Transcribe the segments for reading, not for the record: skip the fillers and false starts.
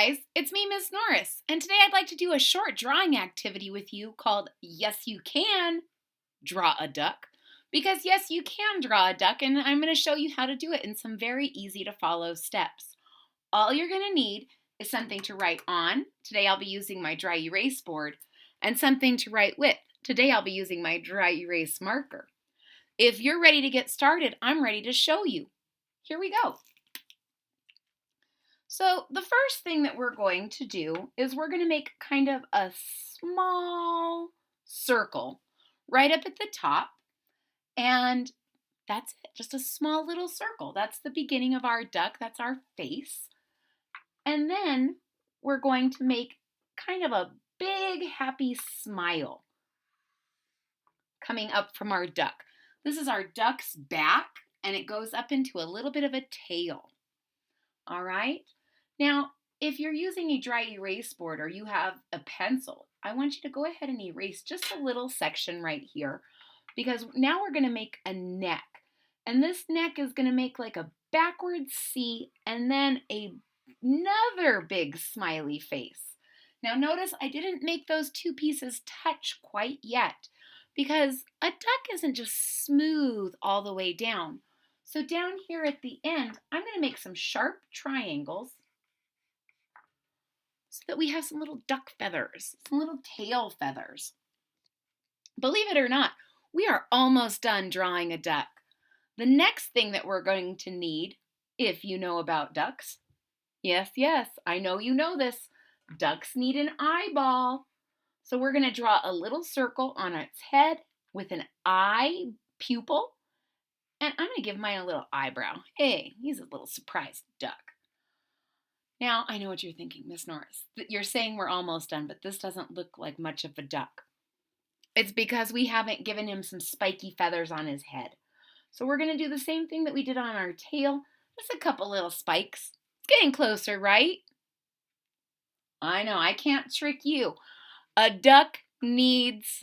guys, it's me, Miss Norris, and today I'd like to do a short drawing activity with you called Yes You Can Draw a Duck. Because yes, you can draw a duck, and I'm going to show you how to do it in some very easy to follow steps. All you're going to need is something to write on. Today I'll be using my dry erase board, and something to write with. Today I'll be using my dry erase marker. If you're ready to get started, I'm ready to show you. Here we go. So the first thing that we're going to do is we're going to make kind of a small circle right up at the top, and that's it, just a small little circle. That's the beginning of our duck, that's our face. And then we're going to make kind of a big happy smile coming up from our duck. This is our duck's back, and it goes up into a little bit of a tail. All right? Now, if you're using a dry erase board or you have a pencil, I want you to go ahead and erase just a little section right here, because now we're going to make a neck. And this neck is going to make like a backwards C and then another big smiley face. Now notice I didn't make those two pieces touch quite yet, because a duck isn't just smooth all the way down. So down here at the end, I'm going to make some sharp triangles so that we have some little duck feathers, some little tail feathers. Believe it or not, we are almost done drawing a duck. The next thing that we're going to need, if you know about ducks, yes, I know you know this, ducks need an eyeball. So we're going to draw a little circle on its head with an eye pupil, and I'm going to give mine a little eyebrow. Hey, he's a little surprised duck. Now, I know what you're thinking, Miss Norris. You're saying we're almost done, but this doesn't look like much of a duck. It's because we haven't given him some spiky feathers on his head. So we're going to do the same thing that we did on our tail, just a couple little spikes. It's getting closer, right? I know, I can't trick you. A duck needs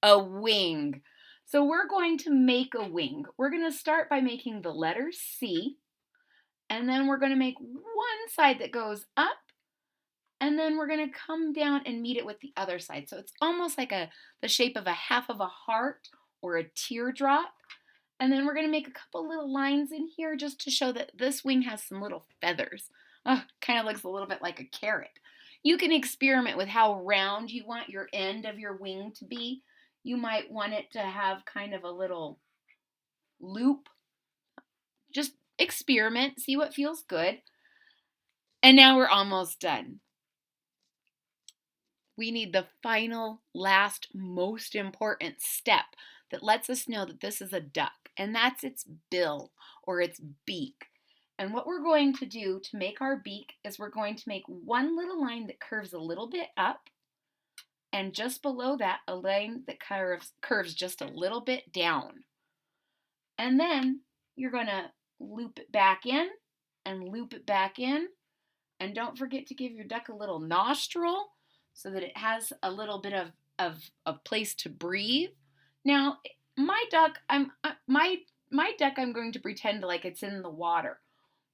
a wing. So we're going to make a wing. We're going to start by making the letter C. And then we're going to make one side that goes up, and then we're going to come down and meet it with the other side. So it's almost like the shape of a half of a heart or a teardrop. And then we're going to make a couple little lines in here just to show that this wing has some little feathers. Kind of looks a little bit like a carrot. You can experiment with how round you want your end of your wing to be. You might want it to have kind of a little loop. Just experiment, see what feels good. And now we're almost done. We need the final, last, most important step that lets us know that this is a duck, and that's its bill or its beak. And what we're going to do to make our beak is we're going to make one little line that curves a little bit up, and just below that, a line that curves just a little bit down. And then you're going to loop it back in and loop it back in. And don't forget to give your duck a little nostril so that it has a little bit of a place to breathe. Now, my duck, I'm going to pretend like it's in the water.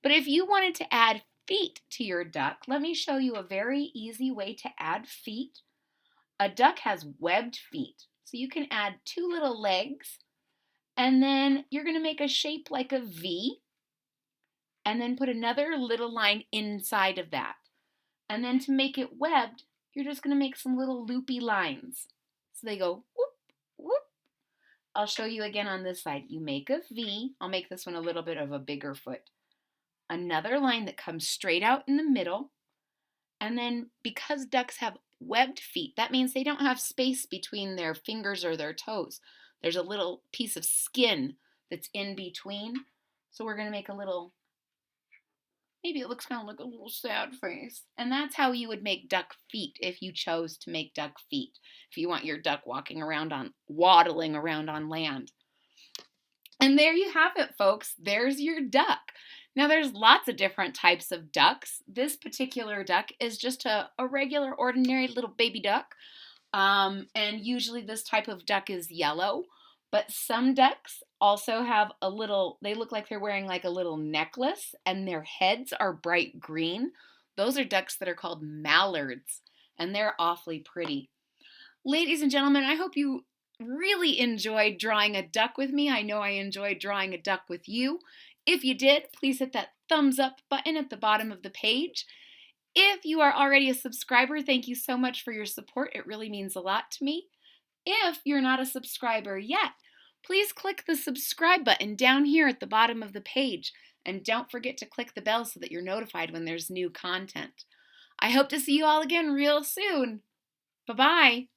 But if you wanted to add feet to your duck, let me show you a very easy way to add feet. A duck has webbed feet, so you can add two little legs, and then you're going to make a shape like a V, and then put another little line inside of that. And then to make it webbed, you're just going to make some little loopy lines. So they go whoop, whoop. I'll show you again on this side. You make a V. I'll make this one a little bit of a bigger foot. Another line that comes straight out in the middle. And then because ducks have webbed feet, that means they don't have space between their fingers or their toes. There's a little piece of skin that's in between. So we're going to make a little, maybe it looks kind of like a little sad face. And that's how you would make duck feet if you chose to make duck feet. If you want your duck waddling around on land. And there you have it, folks. There's your duck. Now there's lots of different types of ducks. This particular duck is just a regular, ordinary little baby duck. And usually this type of duck is yellow. But some ducks also have a little, they look like they're wearing like a little necklace, and their heads are bright green. Those are ducks that are called mallards, and they're awfully pretty. Ladies and gentlemen, I hope you really enjoyed drawing a duck with me. I know I enjoyed drawing a duck with you. If you did, please hit that thumbs up button at the bottom of the page. If you are already a subscriber, thank you so much for your support. It really means a lot to me. If you're not a subscriber yet, please click the subscribe button down here at the bottom of the page. And don't forget to click the bell so that you're notified when there's new content. I hope to see you all again real soon. Bye-bye.